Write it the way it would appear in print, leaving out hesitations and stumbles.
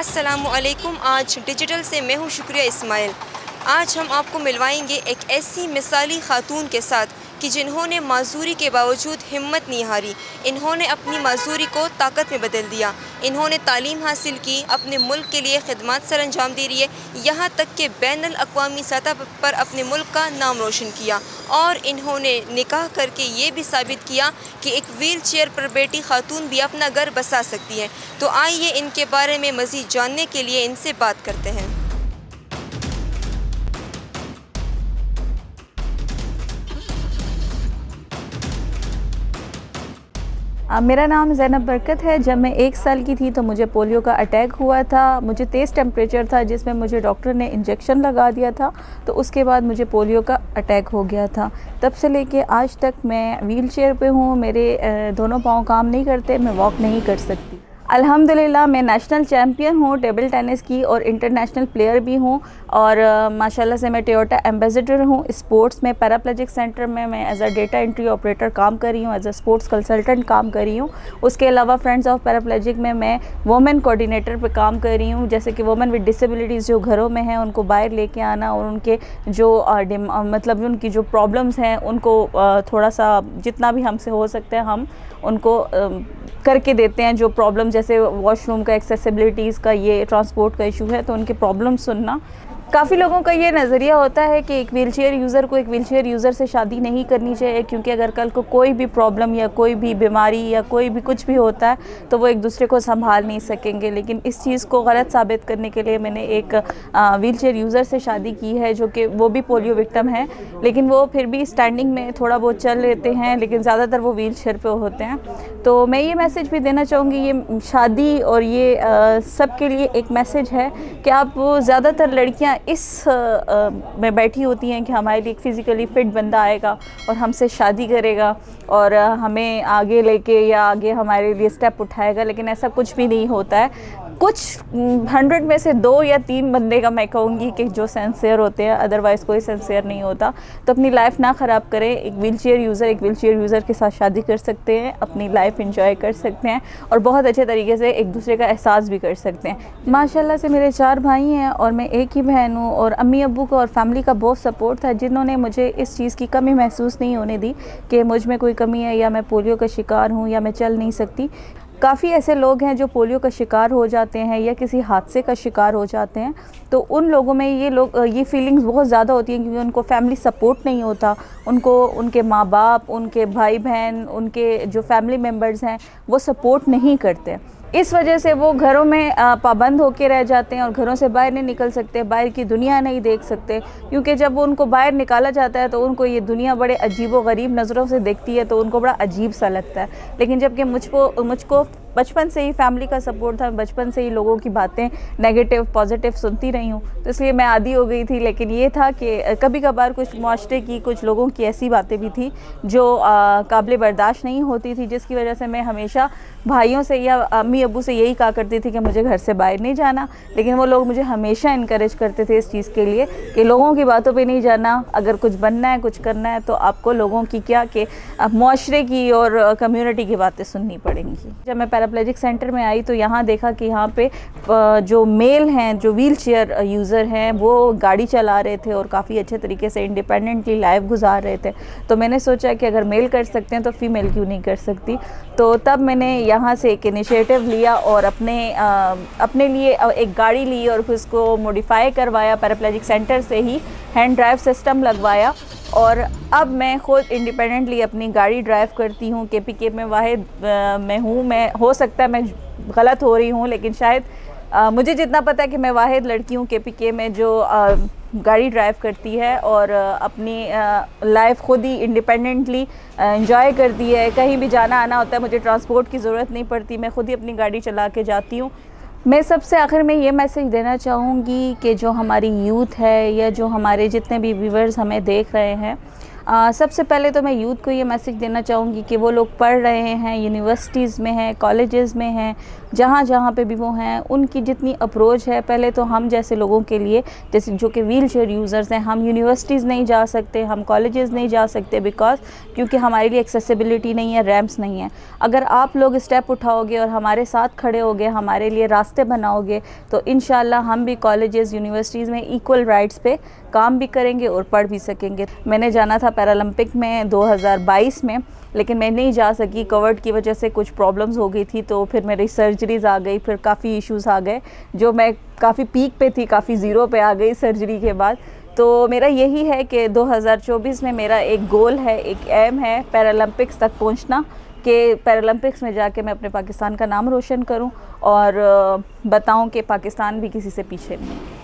अस्सलामुअलैकुम। आज डिजिटल से मैं हूँ शुक्रिया इस्माइल। आज हम आपको मिलवाएंगे एक ऐसी मिसाली खातून के साथ कि जिन्होंने माजूरी के बावजूद हिम्मत नहीं हारी। इन्होंने अपनी माजूरी को ताकत में बदल दिया। इन्होंने तालीम हासिल की, अपने मुल्क के लिए खिदमत सर अंजाम दे रही है, यहाँ तक कि बैनुल अक़वामी सतह पर अपने मुल्क का नाम रोशन किया। और इन्होंने निकाह करके ये भी साबित किया कि एक व्हील चेयर पर बैठी खातून भी अपना घर बसा सकती है। तो आइए इनके बारे में मज़ीद जानने के लिए इनसे बात करते हैं। मेरा नाम ज़ैनब बरकत है। जब मैं 1 साल की थी तो मुझे पोलियो का अटैक हुआ था। मुझे तेज़ टेम्परेचर था जिसमें मुझे डॉक्टर ने इंजेक्शन लगा दिया था, तो उसके बाद मुझे पोलियो का अटैक हो गया था। तब से लेके आज तक मैं व्हील चेयर पे हूँ। मेरे दोनों पाँव काम नहीं करते, मैं वॉक नहीं कर सकती। अल्हम्दुलिल्लाह मैं नेशनल चैम्पियन हूँ टेबल टेनिस की और इंटरनेशनल प्लेयर भी हूँ। और माशाल्लाह से मैं टोयोटा एम्बेसडर हूँ स्पोर्ट्स में। पैराप्लेजिक सेंटर में मैं as a data entry operator काम कर रही हूँ, एज अ स्पोर्ट्स कंसल्टेंट काम कर रही हूँ। उसके अलावा फ्रेंड्स ऑफ पैराप्लेजिक में मैं वुमेन कोऑर्डिनेटर पे काम कर रही हूँ। जैसे कि वुमेन विद डिसेबिलिटीज़ जो घरों में हैं उनको बाहर लेके आना और उनके जो मतलब उनकी जो प्रॉब्लम्स हैं उनको थोड़ा सा जितना भी हमसे हो सकता है हम उनको करके देते हैं। जो प्रॉब्लम जैसे वॉशरूम का, एक्सेसिबिलिटीज़ का, ये ट्रांसपोर्ट का इशू है तो उनके प्रॉब्लम सुनना। काफ़ी लोगों का ये नज़रिया होता है कि एक व्हीलचेयर यूज़र को एक व्हीलचेयर यूज़र से शादी नहीं करनी चाहिए, क्योंकि अगर कल को कोई भी प्रॉब्लम या कोई भी बीमारी या कोई भी कुछ भी होता है तो वो एक दूसरे को संभाल नहीं सकेंगे। लेकिन इस चीज़ को गलत साबित करने के लिए मैंने एक व्हीलचेयर यूज़र से शादी की है, जो कि वो भी पोलियो विक्टिम है, लेकिन वो फिर भी स्टैंडिंग में थोड़ा बहुत चल लेते हैं, लेकिन ज़्यादातर वो व्हीलचेयर पे होते हैं। तो मैं ये मैसेज भी देना चाहूँगी, ये शादी और ये सब के लिए एक मैसेज है कि आप ज़्यादातर लड़कियाँ इस में बैठी होती हैं कि हमारे लिए एक फ़िज़िकली फ़िट बंदा आएगा और हमसे शादी करेगा और हमें आगे लेके या आगे हमारे लिए स्टेप उठाएगा, लेकिन ऐसा कुछ भी नहीं होता है। कुछ 100 में से 2 या 3 बंदे का मैं कहूँगी कि जो सिंसियर होते हैं, अदरवाइज़ कोई सिंसियर नहीं होता। तो अपनी लाइफ ना ख़राब करें। एक व्हीलचेयर यूज़र के साथ शादी कर सकते हैं, अपनी लाइफ एंजॉय कर सकते हैं और बहुत अच्छे तरीके से एक दूसरे का एहसास भी कर सकते हैं। माशाल्लाह से मेरे 4 भाई हैं और मैं एक ही बहन हूँ, और अम्मी अब्बू को और फैमिली का बहुत सपोर्ट था, जिन्होंने मुझे इस चीज़ की कमी महसूस नहीं होने दी कि मुझ में कोई कमी है या मैं पोलियो का शिकार हूँ या मैं चल नहीं सकती। काफ़ी ऐसे लोग हैं जो पोलियो का शिकार हो जाते हैं या किसी हादसे का शिकार हो जाते हैं, तो उन लोगों में ये फीलिंग्स बहुत ज़्यादा होती हैं, क्योंकि उनको फैमिली सपोर्ट नहीं होता। उनको उनके माँ बाप, उनके भाई बहन, उनके जो फैमिली मेम्बर्स हैं वो सपोर्ट नहीं करते। इस वजह से वो घरों में पाबंद होके रह जाते हैं और घरों से बाहर नहीं निकल सकते, बाहर की दुनिया नहीं देख सकते, क्योंकि जब वो उनको बाहर निकाला जाता है तो उनको ये दुनिया बड़े अजीब व गरीब नज़रों से देखती है, तो उनको बड़ा अजीब सा लगता है। लेकिन जबकि मुझको बचपन से ही फैमिली का सपोर्ट था, बचपन से ही लोगों की बातें नेगेटिव पॉजिटिव सुनती रही हूँ, तो इसलिए मैं आदी हो गई थी। लेकिन ये था कि कभी कभार कुछ मुआशरे की, कुछ लोगों की ऐसी बातें भी थी जो काबिल बर्दाश्त नहीं होती थी, जिसकी वजह से मैं हमेशा भाइयों से या अम्मी अब्बू से यही कहा करती थी कि मुझे घर से बाहर नहीं जाना। लेकिन वो लोग मुझे हमेशा इनकरेज करते थे इस चीज़ के लिए कि लोगों की बातों पे नहीं जाना, अगर कुछ बनना है, कुछ करना है तो आपको लोगों की क्या कि मुआशरे की और कम्युनिटी की बातें सुननी पड़ेंगी। जब मैं पैराप्लेजिक सेंटर में आई तो यहाँ देखा कि यहाँ पे जो मेल हैं, जो व्हील चेयर यूज़र हैं, वो गाड़ी चला रहे थे और काफ़ी अच्छे तरीके से इंडिपेंडेंटली लाइफ गुजार रहे थे। तो मैंने सोचा कि अगर मेल कर सकते हैं तो फीमेल क्यों नहीं कर सकती। तो तब मैंने यहाँ से एक इनिशिएटिव लिया और अपने लिए एक गाड़ी ली और फिर उसको मॉडिफाई करवाया, पैराप्लेजिक सेंटर से ही हैंड ड्राइव सिस्टम लगवाया, और अब मैं ख़ुद इंडिपेंडेंटली अपनी गाड़ी ड्राइव करती हूँ। KPK में वाहिद मैं हूँ। मैं हो सकता है मैं गलत हो रही हूँ, लेकिन शायद मुझे जितना पता है कि मैं वाहिद लड़की हूँ KPK में जो गाड़ी ड्राइव करती है और अपनी लाइफ खुद ही इंडिपेंडेंटली एंजॉय करती है। कहीं भी जाना आना होता है मुझे ट्रांसपोर्ट की ज़रूरत नहीं पड़ती, मैं खुद ही अपनी गाड़ी चला के जाती हूँ। मैं सबसे आखिर में ये मैसेज देना चाहूँगी कि जो हमारी यूथ है या जो हमारे जितने भी व्यूवर्स हमें देख रहे हैं, सबसे पहले तो मैं यूथ को ये मैसेज देना चाहूँगी कि वो लोग पढ़ रहे हैं, यूनिवर्सिटीज़ में हैं, कॉलेजेस में हैं, जहाँ जहाँ पे भी वो हैं, उनकी जितनी अप्रोच है, पहले तो हम जैसे लोगों के लिए, जैसे जो कि व्हील चेयर यूज़र्स हैं, हम यूनिवर्सिटीज़ नहीं जा सकते, हम कॉलेजेस नहीं जा सकते क्योंकि हमारे लिए एक्सेसिबिलिटी नहीं है, रैम्प्स नहीं है। अगर आप लोग स्टेप उठाओगे और हमारे साथ खड़े होगे, हमारे लिए रास्ते बनाओगे, तो इंशाल्लाह हम भी कॉलेजेस, यूनिवर्सिटीज़ में इक्वल राइट्स पे काम भी करेंगे और पढ़ भी सकेंगे। मैंने जाना था पैरालंपिक में 2022 में, लेकिन मैं नहीं जा सकी, कोविड की वजह से कुछ प्रॉब्लम्स हो गई थी, तो फिर मेरी सर्जरीज़ आ गई, फिर काफ़ी इश्यूज़ आ गए, जो मैं काफ़ी पीक पे थी, काफ़ी ज़ीरो पे आ गई सर्जरी के बाद। तो मेरा यही है कि 2024 में मेरा एक गोल है, एक एम है पैरालंपिक्स तक पहुंचना, कि पैरालंपिक्स में जाके मैं अपने पाकिस्तान का नाम रोशन करूं और बताऊं कि पाकिस्तान भी किसी से पीछे नहीं है।